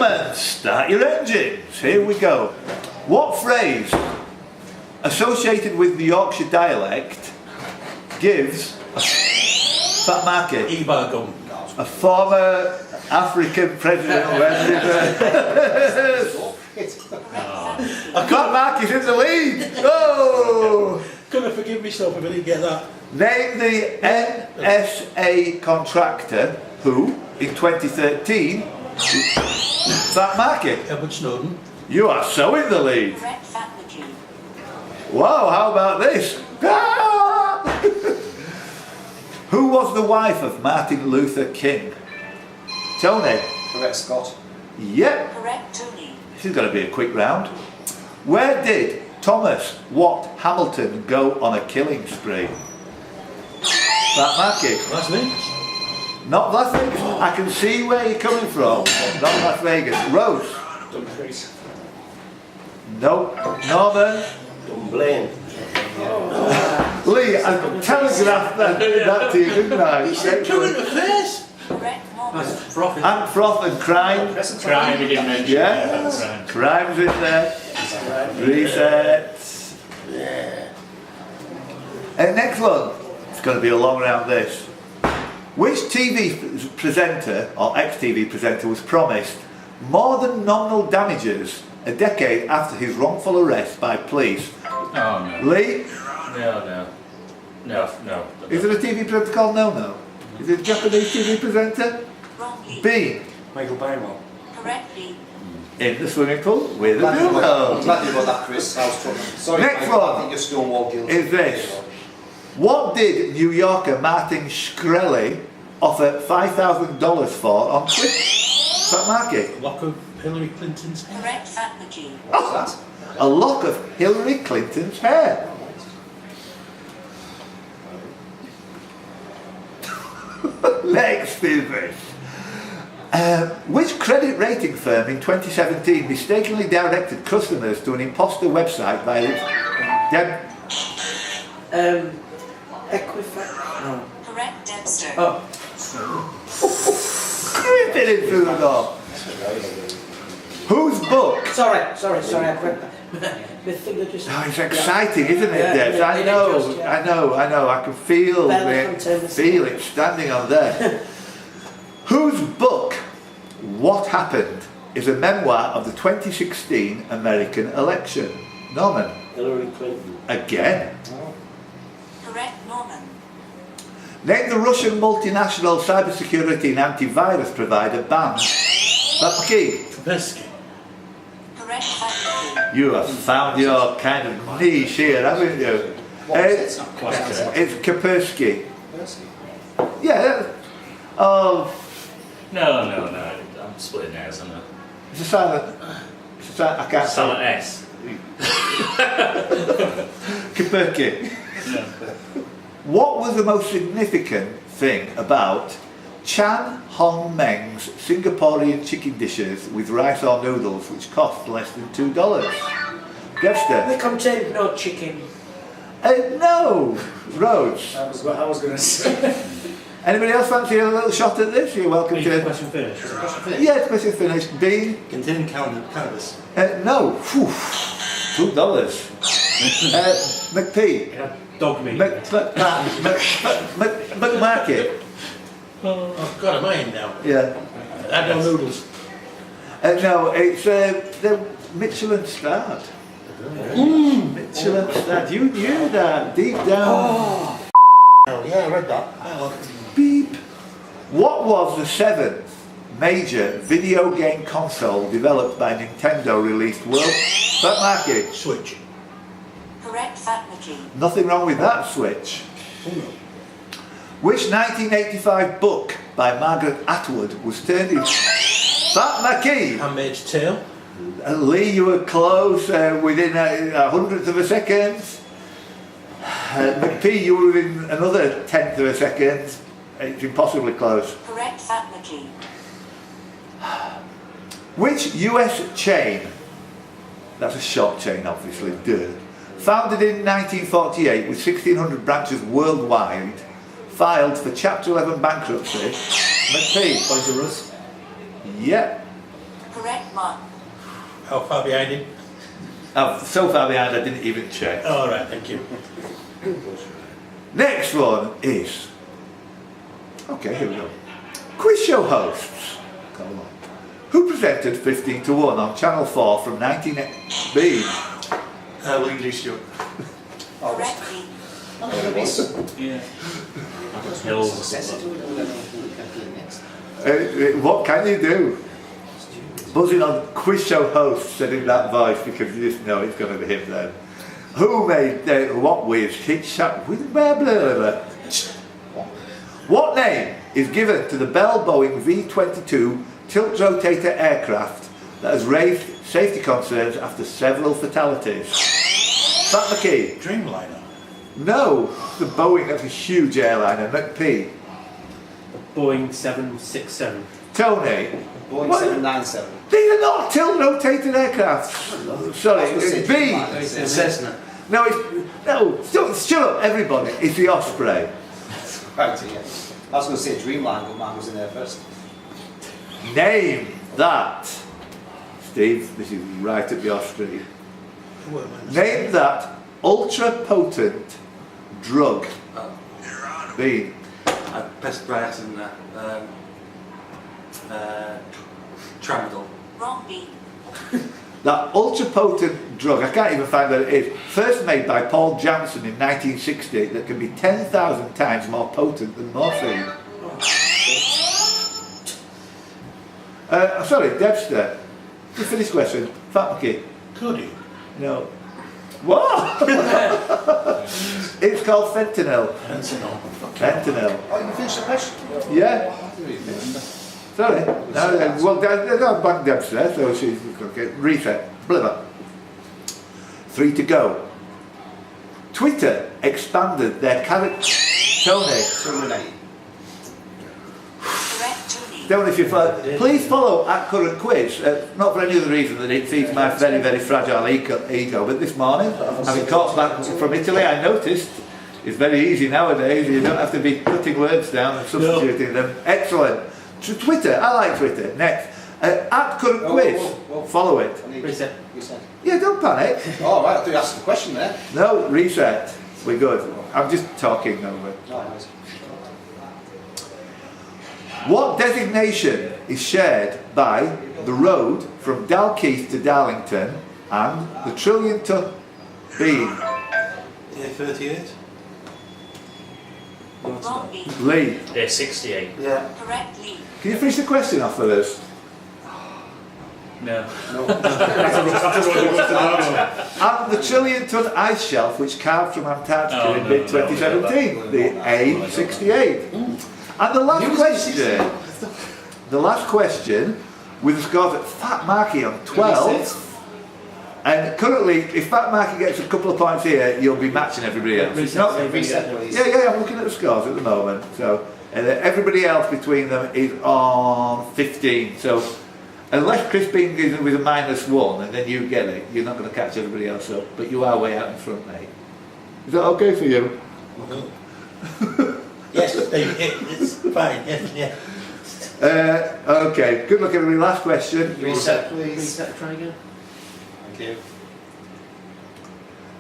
Gentlemen, start your engines. Here we go. What phrase associated with the Yorkshire dialect gives fat market? A former African president or fat market in the lead. Oh! Couldn't forgive myself if I didn't get that. Name the NSA contractor who, in 2013, fat market. Edward Snowden. You are so in the lead. Wow, how about this? Who was the wife of Martin Luther King? Tony. Correct, Scott. Yep. Correct, Tony. This is going to be a quick round. Where did Thomas Watt Hamilton go on a killing spree? Fat market. Las Vegas. Not Las Vegas. I can see where you're coming from. Not Las Vegas. Rose. Dumfries. No. Norman. Dunblane. Lee, I telegraphed that to you, didn't I? He said current affairs. Correct, Norman. Froth. And Froth and Crime. Crime we didn't mention. Yeah. Crime's in there. Resets. Yeah. Next one. It's going to be a long round this. Which TV presenter or ex-TV presenter was promised more than nominal damages a decade after his wrongful arrest by police? Oh no. Lee? No. Is there a TV presenter called No? Is it a Japanese TV presenter? Wrongly. B. Michael Byrne. Correctly. In the swimming pool with a Glad you dildo. got that, Chris. I was troubled. Sorry, Next Michael, one I think you're Stonewall guilty. Is this. What did New Yorker Martin Shkreli offer $5,000 for on Twitter? Fat market. Lock of Hillary Clinton's hair. Correct, Fat Machine. What's that? A lock of Hillary Clinton's hair. Next is this. Which credit rating firm in 2017 mistakenly directed customers to an imposter website via its... Equifax. No. Correct, Dempster. Oh. Creeping in through the door. Whose book? Sorry. I my finger just. Oh, it's exciting, isn't it, Yeah, Debs? yeah, I know. I can feel Belly from it. Feel it standing on there. Whose book, What Happened, is a memoir of the 2016 American election? Norman. Hillary Clinton. Again. Correct, Norman. Name the Russian multinational cybersecurity and antivirus provider banned. Fat McKee. Kaspersky. Correct, Fat Machine. You have found your kind of niche here, haven't you? It's not It's Kaspersky. Kaspersky. Yeah. Oh, No. I'm splitting hairs, I'm not. it's a silent. I can't say Silent it. S. Kaspersky. Yeah. What was the most significant thing about Chan Hong Meng's Singaporean chicken dishes with rice or noodles which cost less than $2? Dexter? We contain no chicken. No! Rhodes. I was going to say. Anybody else fancy a little shot at this? You're welcome to. Question finished. Yeah, it's question finished. Dean? Containing cannabis. No. Whew. $2. McP? Dog meat. McMarket? Oh God, am I in now? Yeah. Add no noodles. No, it's the Michelin starred. Michelin starred. You knew that deep down. Oh yeah, I read that. Beep. What was the seventh major video game console developed by Nintendo released world? Fat market. Switch. Correct, Fat Machine. Nothing wrong with that switch. Which 1985 book by Margaret Atwood was turned into Fat McKee? Handmaid's Tale. Lee, you were close, within a hundredth of a second. McP, you were within another tenth of a second. It's impossibly close. Correct, Fat Machine. Which US chain, that's a shop chain obviously, founded in 1948 with 1,600 branches worldwide, filed for Chapter 11 bankruptcy? McP. Toys R Us. Yep. Correct month. How far behind him? I'm so far behind I didn't even check. All right, thank you. Next one is, okay, here we go. Quiz show hosts. Come on. Who presented 15 to 1 on Channel 4 from 1980? William D. Stewart. Correctly. Yeah. What can you do? Buzzing on quiz show host said in that voice because you just know it's going to be him then. Who made what whiz? Hit shot with blah blah blah. What name is given to the Bell Boeing V-22 tilt rotator aircraft that has raised safety concerns after several fatalities? Pat McKee. Dreamliner. No, the Boeing, that's a huge airliner. McP. Boeing 767. Tony. Boeing What? 797. These are not tilt rotated aircraft. Sorry, it's B. It's Cessna. No, shut up, everybody. It's the Osprey. Right, yeah. I was going to say Dreamliner, but mine was in there first. Name that. Steve, this is right at the Osprey. Name that ultra potent drug. B. Best by accident Tramadol. Wrong beat. That ultra potent drug, I can't even find what it is, first made by Paul Janssen in 1960, that can be 10,000 times more potent than morphine. Sorry, Debster. You finish question. Fat McKee. Could you? No. What? It's called fentanyl. Fentanyl. Oh, you finished the question? Yeah. Sorry. No, well, there's no back Debster there, so she's okay. Reset. Blibber. 3 to go. Twitter expanded their character. Tony. Terminate. Correct, Tony. Don't if you follow. Please follow at Current Quiz. Not for any other reason than it feeds my very, very fragile ego. But this morning, having caught back from Italy, I noticed it's very easy nowadays. You don't have to be cutting words down and substituting them. Excellent. Twitter. I like Twitter. Next. At Current Quiz. Whoa. Follow it. Reset. Reset. Yeah, don't panic. Oh, right, I thought you asked the question there. No, reset. We're good. I'm just talking over. Oh, nice. What designation is shared by the road from Dalkeith to Darlington and the trillion-ton beam? Yeah, 38. Wrong beat. Lee, Yeah, 68. Yeah. Correct, Lee. can you finish the question off for us? No. And the trillion-ton ice shelf which calved from Antarctica Oh, in no, mid-2017, the A68. And the last question, with the scores at Fat Marky on 12. And currently, if Fat Marky gets a couple of points here, you'll be matching everybody else. It's not, Reset, please. yeah, I'm looking at the scores at the moment. So, and everybody else between them is on 15. So, unless Chris Bing is with a -1 and then you get it, you're not going to catch everybody else up. But you are way out in front, mate. Is that okay for you? Yes, it's fine. Yeah. Okay, good luck everybody. Last question. Reset, please. Reset, try again. Thank you.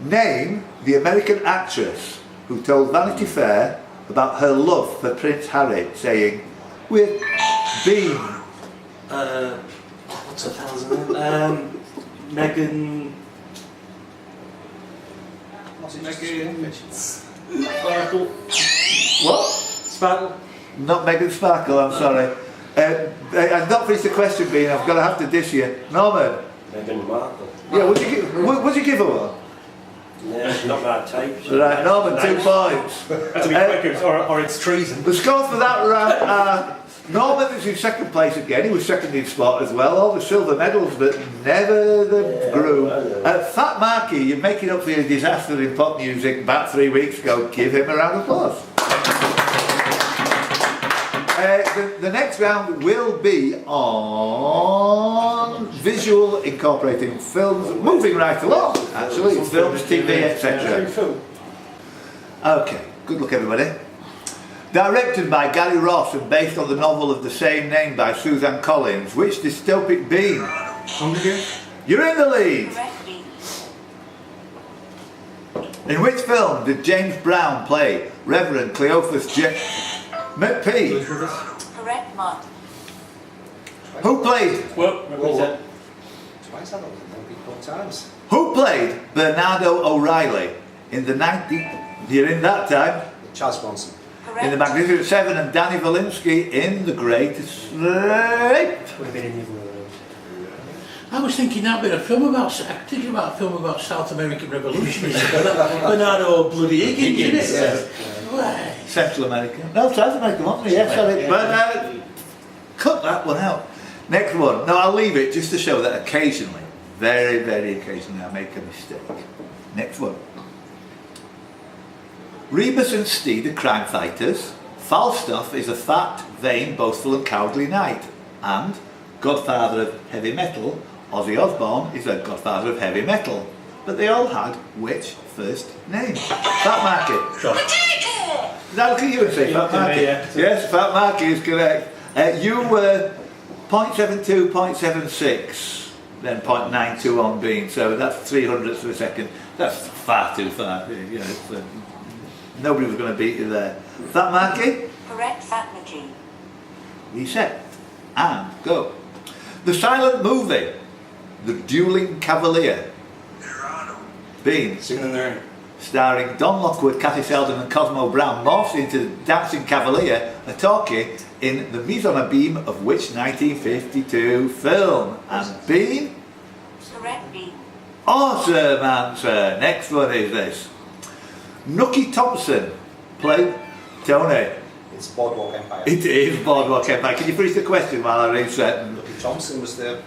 Name the American actress who told Vanity Fair about her love for Prince Harry, saying, "We're being." What's her hell's name? Megan. What's it, Sparkle. What? Sparkle. Not Megan Sparkle, I'm sorry. I've not finished the question, being I've got to have to dish you. Norman. Meghan Markle. Yeah, would you give her one? Yeah, not my type. So Right, Norman, 2 points. To be quick, or it's treason. The scores for that round are Norman is in second place again. He was second in sport as well. All the silver medals, but never the groom. Fat Marky, you're making up for your disaster in pop music about 3 weeks ago. Give him a round of applause. The next round will be on visual, incorporating films, moving right along, actually, films, TV, etc. Okay, good luck everybody. Directed by Gary Ross and based on the novel of the same name by Suzanne Collins, which dystopic being? Hunger Games? You're in the lead. Correct bean. In which film did James Brown play Reverend Cleophas J. McP? Correct mud. Who played Well, represent. Twice I don't think equal times. Who played Bernardo O'Reilly in the 90? You're in that time. Charles Bronson. In the Correct. Magnificent Seven, and Danny Valinsky in The Great Escape. Would have been in the other room. I was thinking that bit of film about, thinking about a film about South American revolutionaries. Bernardo bloody Higgins, isn't it? Why? Central America. No, South America, wasn't it? Yes, sorry. But cut that one out. Next one. No, I'll leave it just to show that occasionally, very, very occasionally, I make a mistake. Next one. Rebus and Steed are crime fighters. Falstaff is a fat, vain, boastful and cowardly knight. And godfather of heavy metal, Ozzy Osbourne is a godfather of heavy metal. But they all had which first name? Fat Marky. Now look at you and say Fat Marky. Yes, Fat Marky is correct. You were 0.72, 0.76, then 0.92 on Bean. So that's 300ths of a second. That's far too far. You know, nobody was going to beat you there. Fat Marky? Correct fat McGee. Reset. And go. The silent movie, The Dueling Cavalier. Bean. Singing in the Rain. Starring Don Lockwood, Kathy Selden and Cosmo Brown, morphs into the Dancing Cavalier, a talkie in the mise en abîme of which 1952 film? And Bean? Correct bean. Awesome answer. Next one is this. Nookie Thompson played Tony. It's Boardwalk Empire. It is Boardwalk Empire. Can you finish the question while I reset? Lucky Thompson was the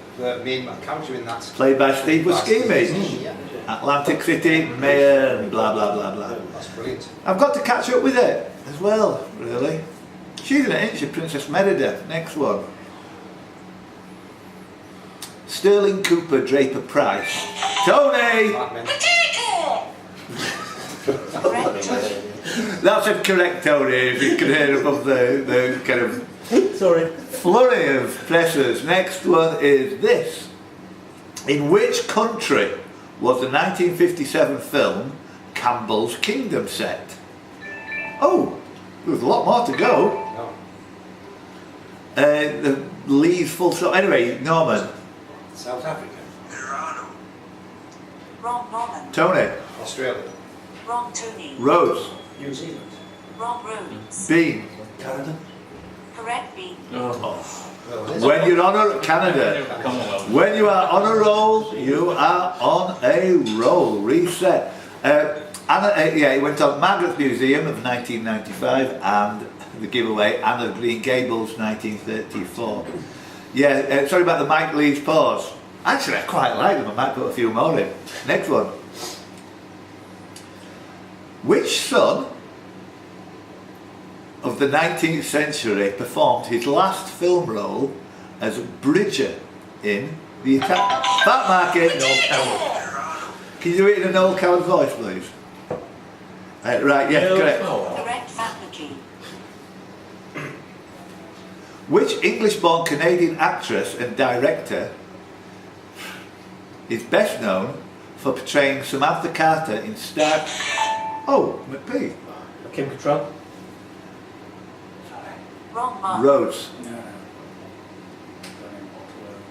main character in that. Played by Steve Buscemi. Yeah. Atlantic City, Mayor, blah blah blah blah. That's brilliant. I've got to catch up with it as well, really. She's in it, isn't she? Princess Merida. Next one. Sterling Cooper Draper Price. Tony! Mad Men. Correct Tony. That's a correct Tony, if you can hear above the kind of Sorry. flurry of pressers. Next one is this. In which country was the 1957 film Campbell's Kingdom set? Oh, there's a lot more to go. No. The Lee's full stop. Anyway, Norman. South Africa. Wrong Norman. Tony. Australia. Wrong Tony. Rose. New Zealand. Wrong Rhodes. Bean. Canada. Correct bean. Well, it is. When you're on a Canada. Commonwealth. When you are on a roll, you are on a roll. Reset. Yeah, it went on Margaret's Museum of 1995 and the giveaway Anne of Green Gables 1934. Yeah, sorry about the Mike Lee's pause. Actually, I quite like them. I might put a few more in. Next one. Which son of the 19th century performed his last film role as Bridger in the Italian... Fat Market! Can you do it in an old coward voice, please? Right, yeah, correct. Correct fat McGee. Which English-born Canadian actress and director is best known for portraying Samantha Carter in Star... Oh, McP. Kim Cattrall. Wrong Mark. Rhodes.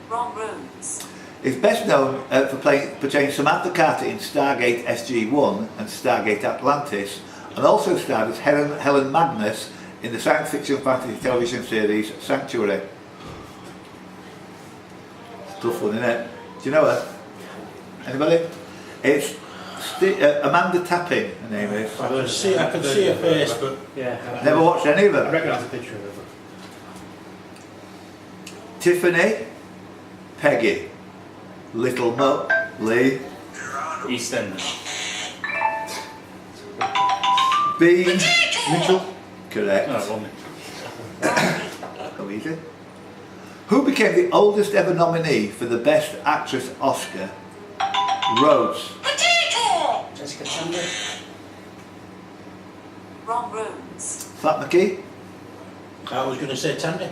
Wrong Rhodes. Is best known for portraying Samantha Carter in Stargate SG-1 and Stargate Atlantis, and also starred as Helen Magnus in the science fiction fantasy television series Sanctuary. It's a tough one, isn't it? Do you know her? Anybody? It's Amanda Tapping, her name is. I can see her face, but Yeah. Never watched any of I them. recognise a picture of her. Tiffany, Peggy, Little Mo, Lee, EastEnders. Bean, Mitchell. correct. No, wrong. Oh, easy. Who became the oldest ever nominee for the Best Actress Oscar? Rhodes. Jessica Chambers. Wrong Rhodes. Fat McKee, I was going to say Tandy.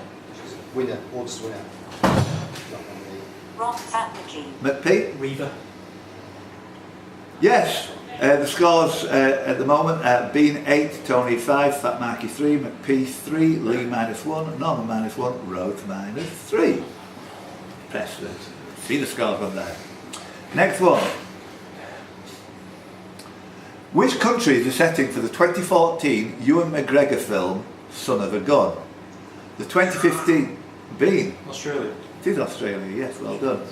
Winner, oldest winner. Not nominated. Wrong fat machine. McP? Reaver. Yes. The scores at the moment: Bean 8, Tony 5, Fat Marky 3, McP 3, Lee -1, Norman -1, Rhodes -3. Press it. See the scores on there. Next one. Which country is the setting for the 2014 Ewan McGregor film Son of a Gun? The 2015 Bean. Australia. It is Australia, yes, well done.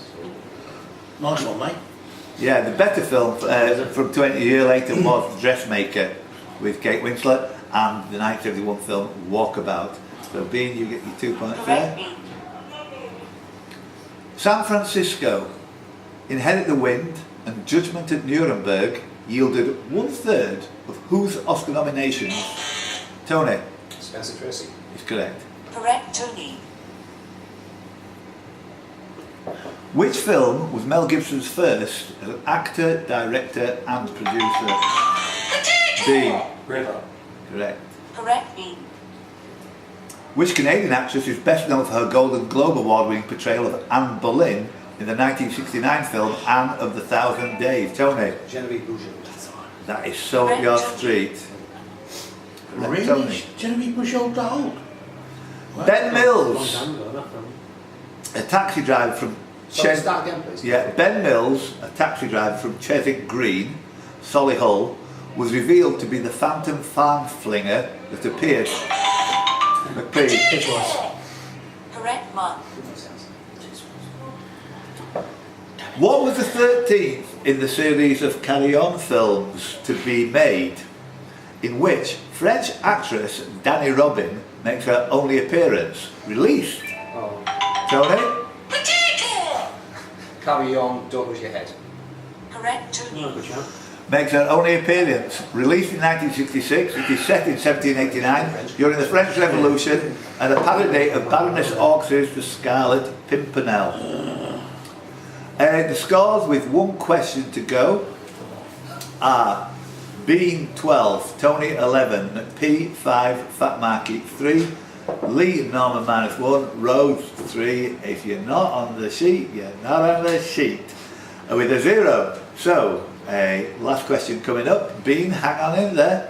Nice one, mate. Yeah, the better film from 20 years later was Dressmaker with Kate Winslet, and the 1971 film Walkabout. So Bean, you get your 2 points Correct there. bean. San Francisco, Inherit the Wind and Judgment at Nuremberg yielded 1/3 of whose Oscar nominations? Tony Spencer Tracy. is correct. Correct Tony. Which film was Mel Gibson's first as an actor, director and producer? Bean. Braveheart. Correct. Correct bean. Which Canadian actress is best known for her Golden Globe Award winning portrayal of Anne Boleyn in the 1969 film Anne of the Thousand Days? Tony. Genevieve Bujold. That is so up your street. Really? Tony. Genevieve Bujold that old? Wow. Ben Long Mills, time ago, that film. a taxi driver from Sorry, start again, please. Yeah, Ben Mills, a taxi driver from Chiswick Green, Solihull, was revealed to be the phantom farm flinger that appeared. McP. It was. Correct Mark. What was the 13th in the series of Carry On films to be made, in which French actress Danny Robin makes her only appearance? Released. Oh. Tony? Carry On, Don't Lose Your Head. Correct Tony. Oh, good job. Makes her only appearance. Released in 1966, it is set in 1789 during the French Revolution and a parody of Baroness Aux's The Scarlet Pimpernel. The scores with one question to go are Bean 12, Tony 11, McP 5, Fat Marky 3, Lee and Norman -1, Rhodes 3. If you're not on the sheet, you're not on the sheet. With a 0. So, last question coming up. Bean, hang on in there.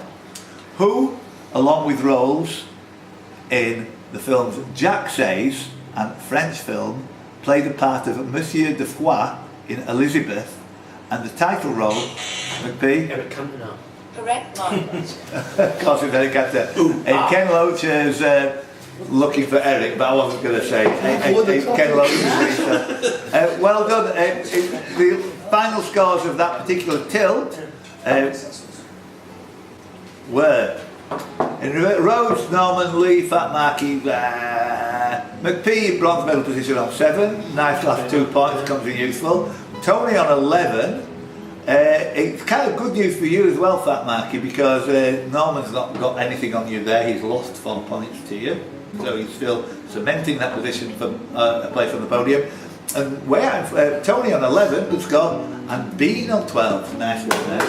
Who, along with roles in the films Jack Says and French film, played the part of Monsieur de Foix in Elizabeth, and the title role, McP? Eric Cantona. Correct Mark. Of course, it's Eric Cantona. Ken Loach is looking for Eric, but I wasn't going to say. Ken Loach is research. Well done. The final scores of that particular tilt were in Rhodes, Norman, Lee, Fat Marky, McP bronze medal position on 7. Nice last 2 points, comes in useful. Tony on 11. It's kind of good news for you as well, Fat Marky, because Norman's not got anything on you there. He's lost 4 points to you, so he's still cementing that position for a place on the podium. And Tony on 11, good score, and Bean on 12. Nice one there.